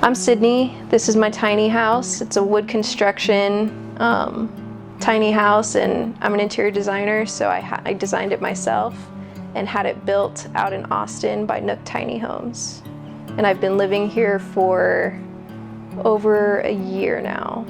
I'm Sydney. This is my tiny house. It's a wood construction tiny house, and I'm an interior designer, so I designed it myself and had it built out in Austin by Nook Tiny Homes. And I've been living here for over a year now.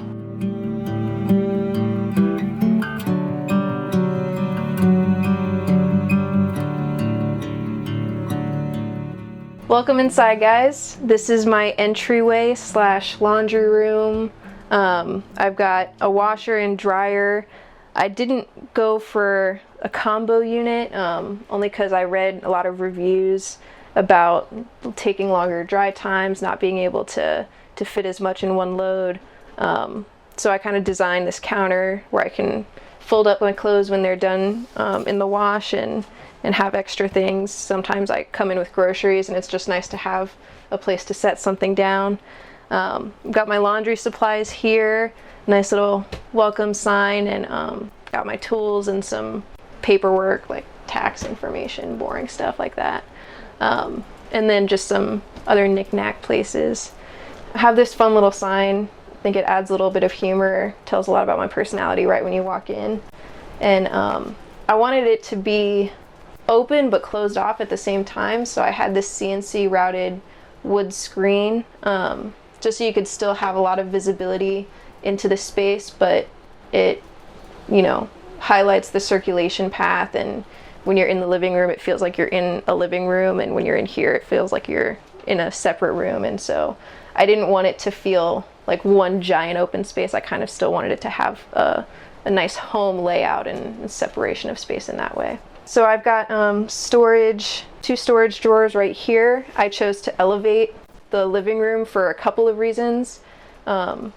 Welcome inside, guys. This is my entryway / laundry room. I've got a washer and dryer. I didn't go for a combo unit, only because I read a lot of reviews about taking longer dry times, not being able to fit as much in one load. So I kind of designed this counter where I can fold up my clothes when they're done in the wash and have extra things. Sometimes I come in with groceries and it's just nice to have a place to set something down. Got my laundry supplies here, nice little welcome sign, and got my tools and some paperwork like tax information, boring stuff like that. And then just some other knick-knack places. I have this fun little sign. I think it adds a little bit of humor, tells a lot about my personality right when you walk in. And I wanted it to be open but closed off at the same time, so I had this CNC routed wood screen, just so you could still have a lot of visibility into the space, but it, highlights the circulation path, and when you're in the living room it feels like you're in a living room, and when you're in here it feels like you're in a separate room. And so I didn't want it to feel like one giant open space. I kind of still wanted it to have a nice home layout and separation of space in that way. So I've got two storage drawers right here. I chose to elevate the living room for a couple of reasons. And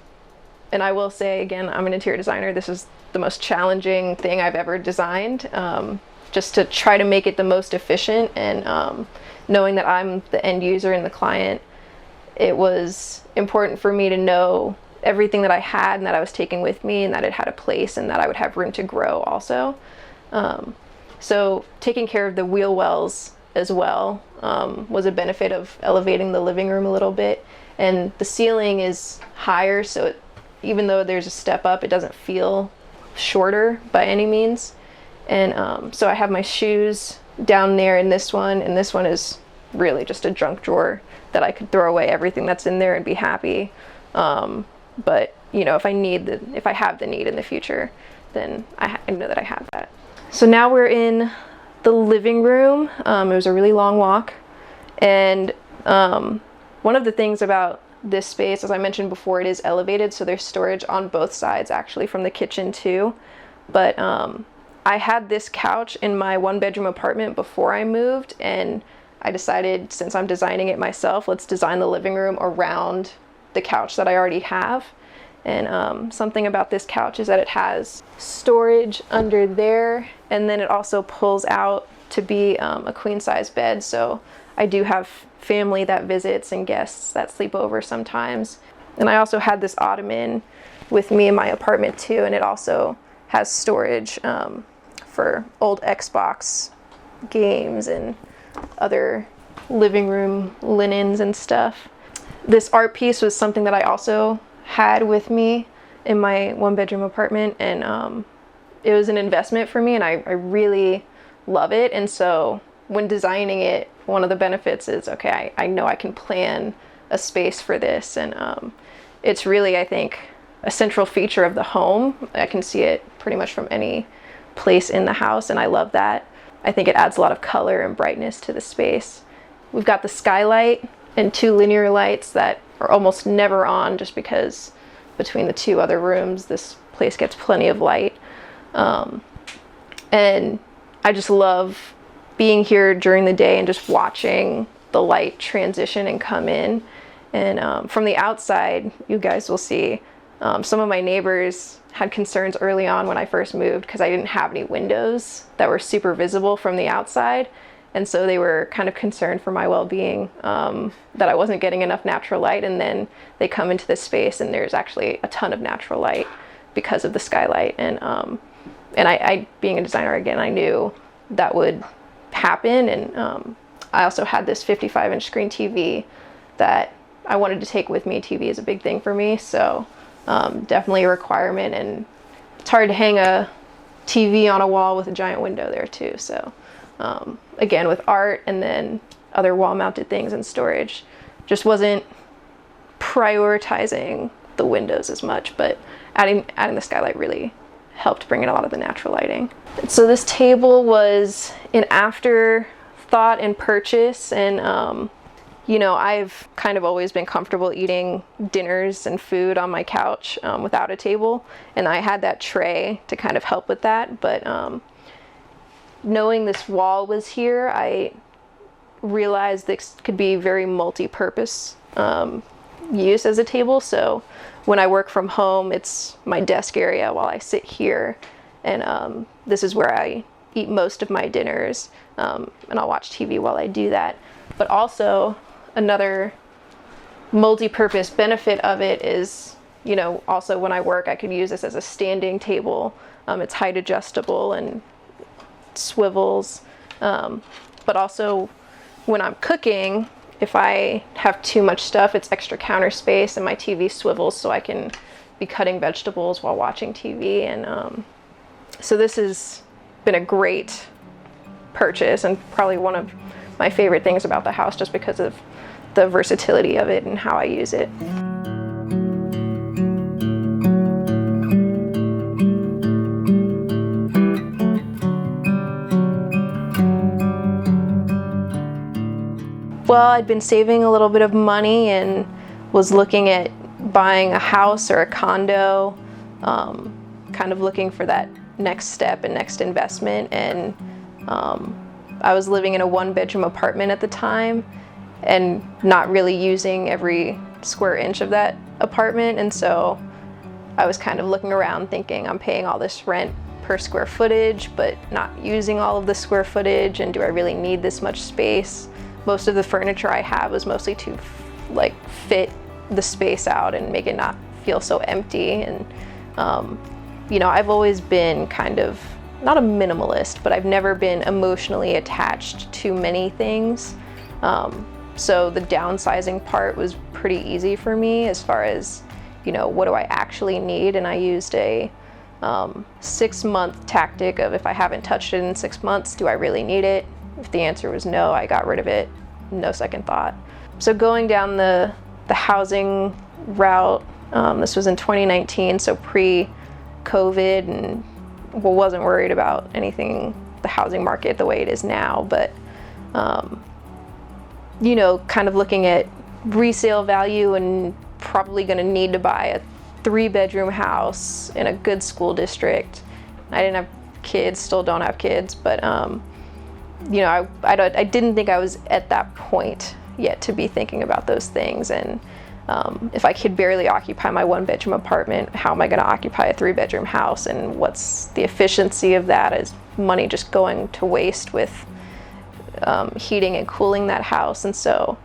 I will say again, I'm an interior designer. This is the most challenging thing I've ever designed, just to try to make it the most efficient. And knowing that I'm the end user and the client, it was important for me to know everything that I had and that I was taking with me, and that it had a place and that I would have room to grow also. So taking care of the wheel wells as well was a benefit of elevating the living room a little bit. And the ceiling is higher, so even though there's a step up, it doesn't feel shorter by any means. And so I have my shoes down there in this one, and this one is really just a junk drawer that I could throw away everything that's in there and be happy. But if I have the need in the future, then I know that I have that. So now we're in the living room. It was a really long walk. And one of the things about this space, as I mentioned before, it is elevated, so there's storage on both sides actually from the kitchen too. But I had this couch in my one-bedroom apartment before I moved, and I decided, since I'm designing it myself, let's design the living room around the couch that I already have. And something about this couch is that it has storage under there, and then it also pulls out to be a queen size bed. So I do have family that visits and guests that sleep over sometimes. And I also had this ottoman with me in my apartment too, and it also has storage for old Xbox games and other living room linens and stuff. This art piece was something that I also had with me in my one-bedroom apartment, and it was an investment for me, and I really love it. And so when designing it, one of the benefits is, okay, I know I can plan a space for this, and it's really, I think, a central feature of the home. I can see it pretty much from any place in the house, and I love that. I think it adds a lot of color and brightness to the space. We've got the skylight and two linear lights that are almost never on, just because between the two other rooms this place gets plenty of light. And I just love being here during the day and just watching the light transition and come in. And from the outside, you guys will see some of my neighbors had concerns early on when I first moved, because I didn't have any windows that were super visible from the outside. And so they were kind of concerned for my well-being, that I wasn't getting enough natural light. And then they come into this space and there's actually a ton of natural light because of the skylight. And I being a designer, again, I knew that would happen. And I also had this 55-inch screen TV that I wanted to take with me. TV is a big thing for me, so definitely a requirement, and it's hard to hang a TV on a wall with a giant window there too. So again, with art and then other wall mounted things and storage, just wasn't prioritizing the windows as much, but adding the skylight really helped bring in a lot of the natural lighting. So this table was an afterthought and purchase, and you know, I've kind of always been comfortable eating dinners and food on my couch without a table, and I had that tray to kind of help with that. But knowing this wall was here, I realized this could be very multi-purpose use as a table. So when I work from home, it's my desk area while I sit here, and this is where I eat most of my dinners, and I'll watch TV while I do that. But also, another multi-purpose benefit of it is, you know, also when I work, I could use this as a standing table. It's height adjustable and swivels, but also when I'm cooking, if I have too much stuff, it's extra counter space, and my TV swivels so I can be cutting vegetables while watching TV. And so this has been a great purchase, and probably one of my favorite things about the house, just because of the versatility of it and how I use it. Well, I'd been saving a little bit of money and was looking at buying a house or a condo, kind of looking for that next step and next investment. And I was living in a 1-bedroom apartment at the time and not really using every square inch of that apartment. And so I was kind of looking around thinking, I'm paying all this rent per square footage, but not using all of the square footage. And do I really need this much space? Most of the furniture I have was mostly to like fit the space out and make it not feel so empty. And you know, I've always been kind of not a minimalist, but I've never been emotionally attached to many things. So the downsizing part was pretty easy for me as far as, you know, what do I actually need? And I used a 6-month tactic of, if I haven't touched it in 6 months, do I really need it? If the answer was no, I got rid of it, no second thought. So going down the housing route, this was in 2019, so pre-COVID, and wasn't worried about anything, the housing market the way it is now, but you know, kind of looking at resale value and probably going to need to buy a 3-bedroom house in a good school district. I didn't have kids, still don't have kids, but you know, I didn't think I was at that point yet to be thinking about those things. And if I could barely occupy my 1-bedroom apartment, how am I going to occupy a 3-bedroom house? And what's the efficiency of that? Is money just going to waste with heating and cooling that house? And so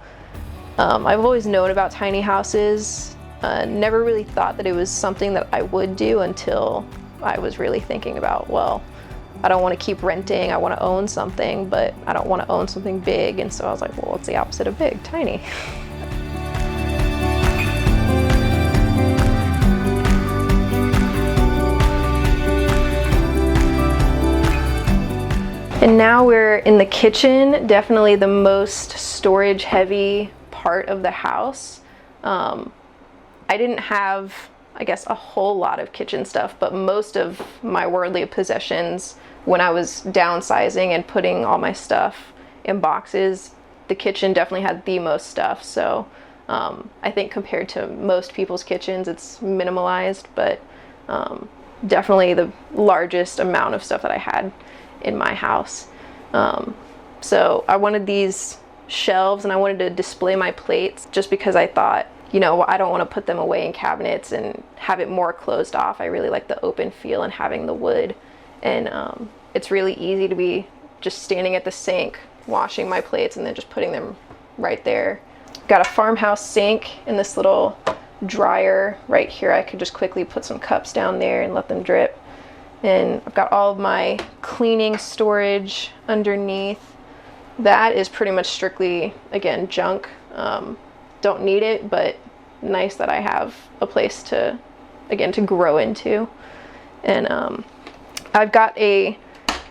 I've always known about tiny houses, never really thought that it was something that I would do until I was really thinking about, well, I don't want to keep renting, I want to own something, but I don't want to own something big. And so I was like, well, what's the opposite of big? Tiny. And now we're in the kitchen, definitely the most storage heavy part of the house. I didn't have, I guess, a whole lot of kitchen stuff, but most of my worldly possessions, when I was downsizing and putting all my stuff in boxes, the kitchen definitely had the most stuff. So I think compared to most people's kitchens, it's minimalized, but definitely the largest amount of stuff that I had in my house. So I wanted these shelves and I wanted to display my plates, just because I thought, you know, I don't want to put them away in cabinets and have it more closed off. I really like the open feel and having the wood. And it's really easy to be just standing at the sink, washing my plates and then just putting them right there. Got a farmhouse sink and this little dryer right here. I could just quickly put some cups down there and let them drip. And I've got all of my cleaning storage underneath. That is pretty much strictly, again, junk. don't need it, but nice that I have a place to, again, to grow into. And I've got a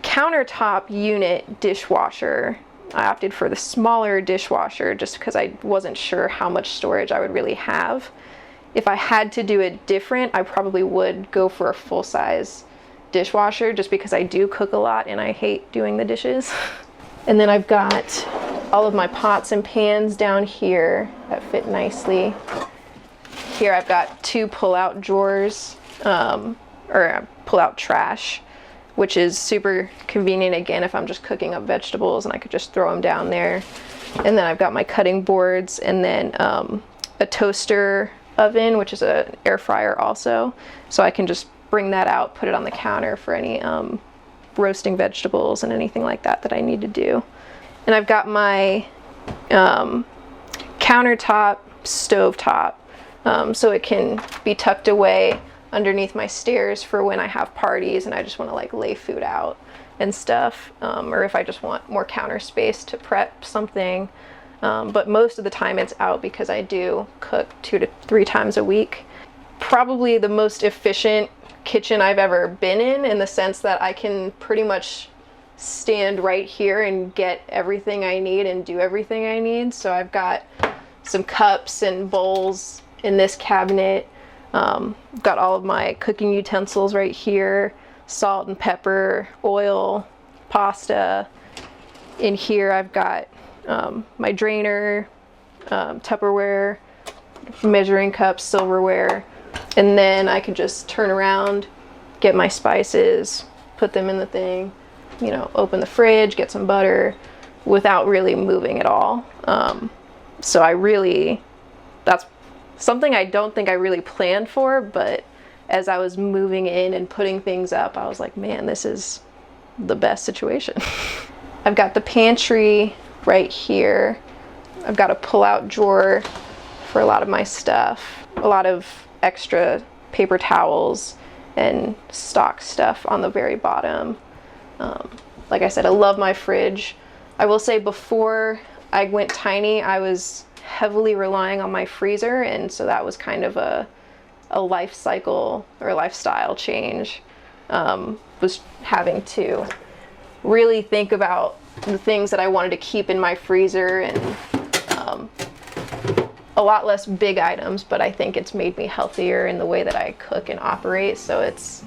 countertop unit dishwasher. I opted for the smaller dishwasher just because I wasn't sure how much storage I would really have. If I had to do it different, I probably would go for a full-size dishwasher just because I do cook a lot and I hate doing the dishes. And then I've got all of my pots and pans down here that fit nicely. Here I've got 2 pull-out drawers, or pull-out trash, which is super convenient, again, if I'm just cooking up vegetables and I could just throw them down there. And then I've got my cutting boards, and then a toaster oven, which is an air fryer also. So I can just bring that out, put it on the counter for any roasting vegetables and anything like that that I need to do. And I've got my countertop stovetop, so it can be tucked away underneath my stairs for when I have parties and I just want to like lay food out and stuff, or if I just want more counter space to prep something. But most of the time it's out because I do cook 2 to 3 times a week. Probably the most efficient kitchen I've ever been in the sense that I can pretty much stand right here and get everything I need and do everything I need. So I've got some cups and bowls in this cabinet. Got all of my cooking utensils right here, salt and pepper, oil, pasta. In here I've got my drainer, Tupperware, measuring cups, silverware, and then I could just turn around, get my spices, put them in the thing, you know, open the fridge, get some butter without really moving at all. So that's something I don't think I really planned for, but as I was moving in and putting things up, I was like, man, this is the best situation. I've got the pantry right here. I've got a pull-out drawer for a lot of my stuff, a lot of extra paper towels and stock stuff on the very bottom. Like I said, I love my fridge. I will say before I went tiny, I was heavily relying on my freezer, and so that was kind of a life cycle or lifestyle change. Was having to really think about the things that I wanted to keep in my freezer, and a lot less big items, but I think it's made me healthier in the way that I cook and operate, so it's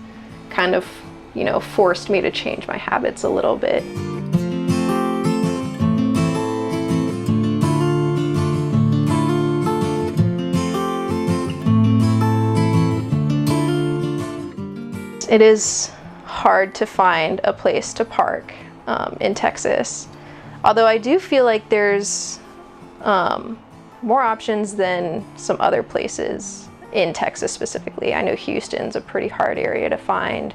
kind of, you know, forced me to change my habits a little bit. It is hard to find a place to park in Texas, although I do feel like there's more options than some other places in Texas specifically. I know Houston's a pretty hard area to find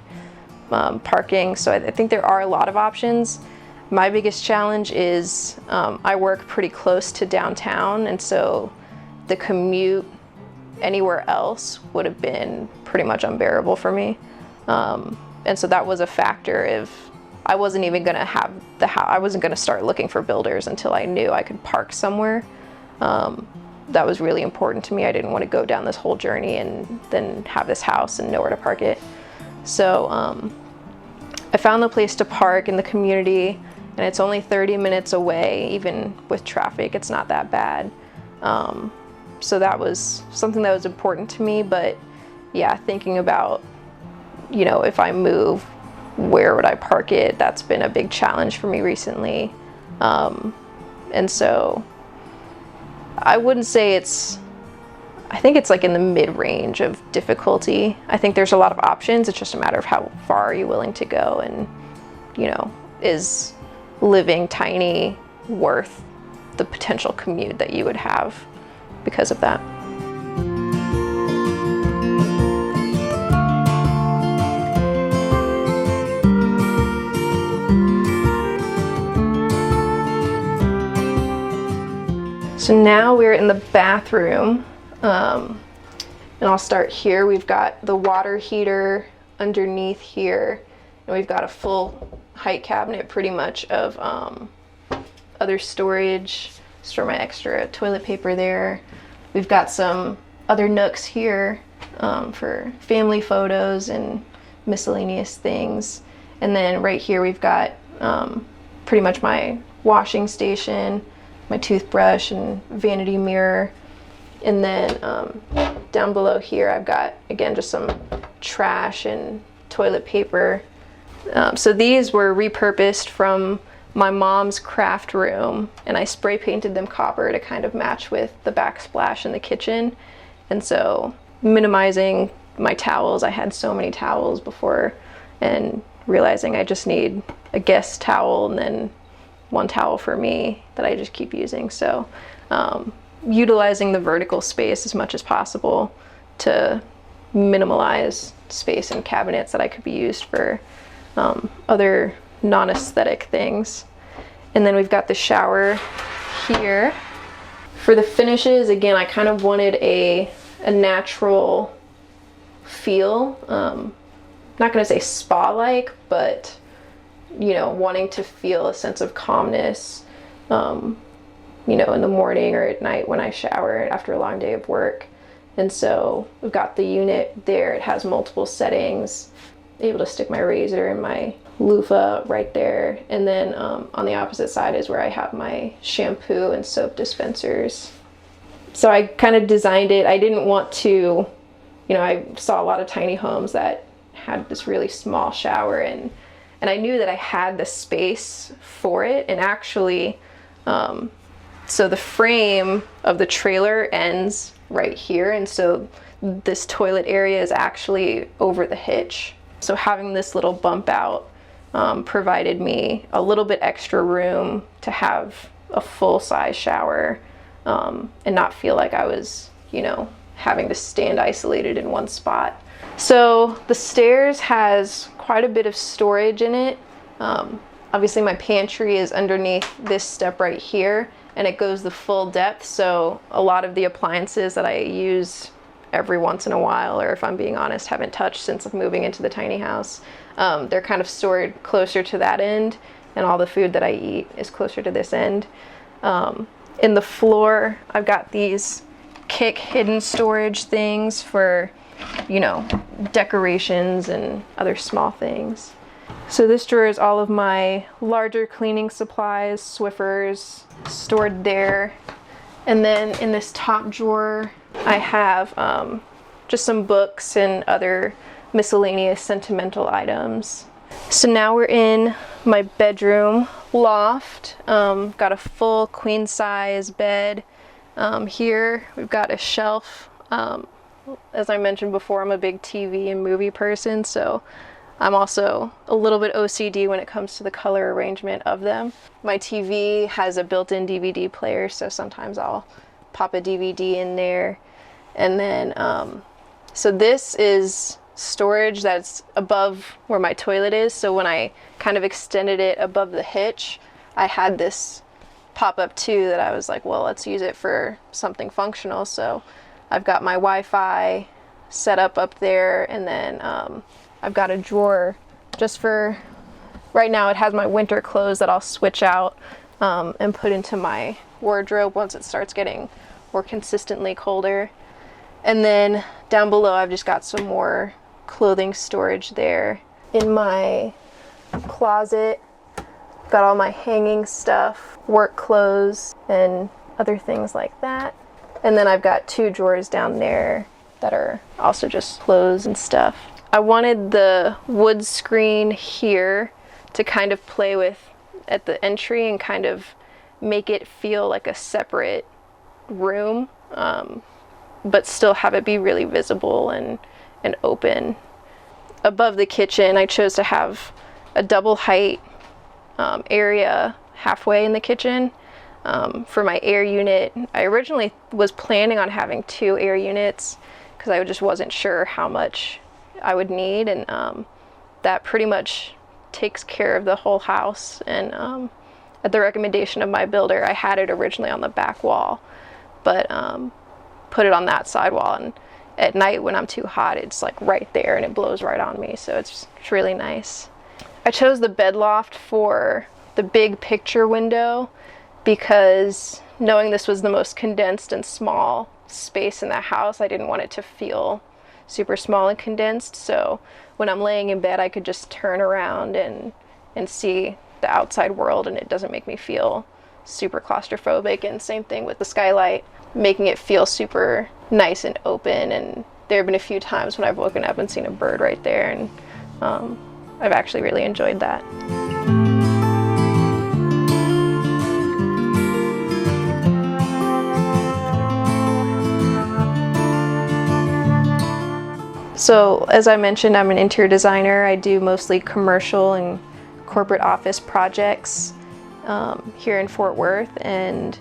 parking, so I think there are a lot of options. My biggest challenge is I work pretty close to downtown, and so the commute anywhere else would have been pretty much unbearable for me. And so that was a factor. If I wasn't even going to have the house, I wasn't going to start looking for builders until I knew I could park somewhere. That was really important to me. I didn't want to go down this whole journey and then have this house and nowhere to park it. So I found the place to park in the community, and it's only 30 minutes away. Even with traffic, it's not that bad. So that was something that was important to me. But yeah, thinking about, you know, if I move, where would I park it? That's been a big challenge for me recently. And so I wouldn't say I think it's like in the mid-range of difficulty. I think there's a lot of options. It's just a matter of how far are you willing to go, and, you know, is living tiny worth the potential commute that you would have because of that. So now we're in the bathroom, and I'll start here. We've got the water heater underneath here, and we've got a full height cabinet pretty much of other storage store my extra toilet paper there. We've got some other nooks here for family photos and miscellaneous things. And then right here we've got pretty much my washing station, my toothbrush and vanity mirror. And then down below here I've got, again, just some trash and toilet paper. So these were repurposed from my mom's craft room, and I spray painted them copper to kind of match with the backsplash in the kitchen. And so minimizing my towels, I had so many towels before, and realizing I just need a guest towel and then one towel for me that I just keep using. So utilizing the vertical space as much as possible to minimalize space in cabinets that I could be used for other non-aesthetic things. And then we've got the shower here. For the finishes, again, I kind of wanted a natural feel. Not gonna say spa-like, but you know, wanting to feel a sense of calmness, you know, in the morning or at night when I shower after a long day of work. And so we've got the unit there. It has multiple settings, able to stick my razor and my loofah right there. And then on the opposite side is where I have my shampoo and soap dispensers. So I kind of designed it. I didn't want to, you know, I saw a lot of tiny homes that had this really small shower, and I knew that I had the space for it. And actually, so the frame of the trailer ends right here, and so this toilet area is actually over the hitch. So having this little bump out provided me a little bit extra room to have a full-size shower and not feel like I was, you know, having to stand isolated in one spot. So the stairs has quite a bit of storage in it. Obviously my pantry is underneath this step right here, and it goes the full depth, so a lot of the appliances that I use every once in a while, or if I'm being honest, haven't touched since moving into the tiny house, they're kind of stored closer to that end, and all the food that I eat is closer to this end. In the floor, I've got these kick hidden storage things for, you know, decorations and other small things. So this drawer is all of my larger cleaning supplies, Swiffers, stored there. And then in this top drawer, I have just some books and other miscellaneous sentimental items. So now we're in my bedroom loft. Got a full queen size bed. Here we've got a shelf. As I mentioned before, I'm a big TV and movie person, so I'm also a little bit OCD when it comes to the color arrangement of them. My TV has a built-in DVD player, so sometimes I'll pop a DVD in there. And then, so this is storage that's above where my toilet is, so when I kind of extended it above the hitch, I had this pop up too that I was like, well, let's use it for something functional. So I've got my Wi-Fi set up there, and then I've got a drawer just for, right now it has my winter clothes that I'll switch out and put into my wardrobe once it starts getting more consistently colder. And then down below I've just got some more clothing storage there. In my closet, got all my hanging stuff, work clothes, and other things like that. And then I've got two drawers down there that are also just clothes and stuff. I wanted the wood screen here to kind of play with at the entry and kind of make it feel like a separate room, but still have it be really visible and open. Above the kitchen, I chose to have a double height area halfway in the kitchen. For my air unit, I originally was planning on having 2 air units because I just wasn't sure how much I would need, and that pretty much takes care of the whole house. And at the recommendation of my builder, I had it originally on the back wall, but put it on that side wall, and at night when I'm too hot, it's like right there and it blows right on me, so it's really nice. I chose the bed loft for the big picture window because knowing this was the most condensed and small space in the house, I didn't want it to feel super small and condensed. So when I'm laying in bed, I could just turn around and see the outside world, and it doesn't make me feel super claustrophobic. And same thing with the skylight, making it feel super nice and open. And there have been a few times when I've woken up and seen a bird right there, and I've actually really enjoyed that. So as I mentioned, I'm an interior designer. I do mostly commercial and corporate office projects here in Fort Worth, and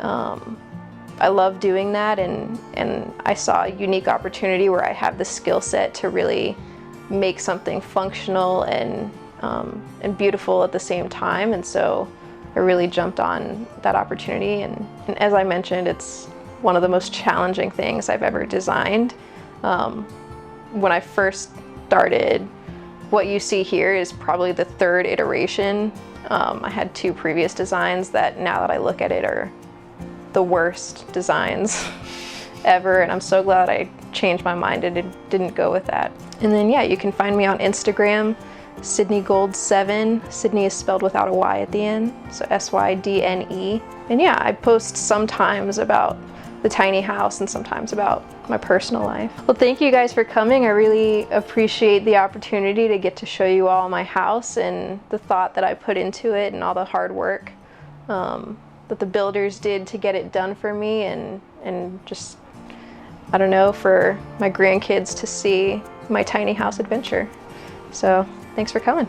I love doing that, and I saw a unique opportunity where I have the skill set to really make something functional and beautiful at the same time. And so I really jumped on that opportunity, and as I mentioned, it's one of the most challenging things I've ever designed. When I first started, what you see here is probably the third iteration. I had 2 previous designs that, now that I look at it, are the worst designs ever, and I'm so glad I changed my mind and didn't go with that. And then yeah, you can find me on Instagram, Sydne Gold 7. Sydne is spelled without a Y at the end, so SYDNE. And yeah, I post sometimes about the tiny house and sometimes about my personal life. Well, thank you guys for coming. I really appreciate the opportunity to get to show you all my house and the thought that I put into it and all the hard work that the builders did to get it done for me, and just, I don't know, for my grandkids to see my tiny house adventure. So thanks for coming.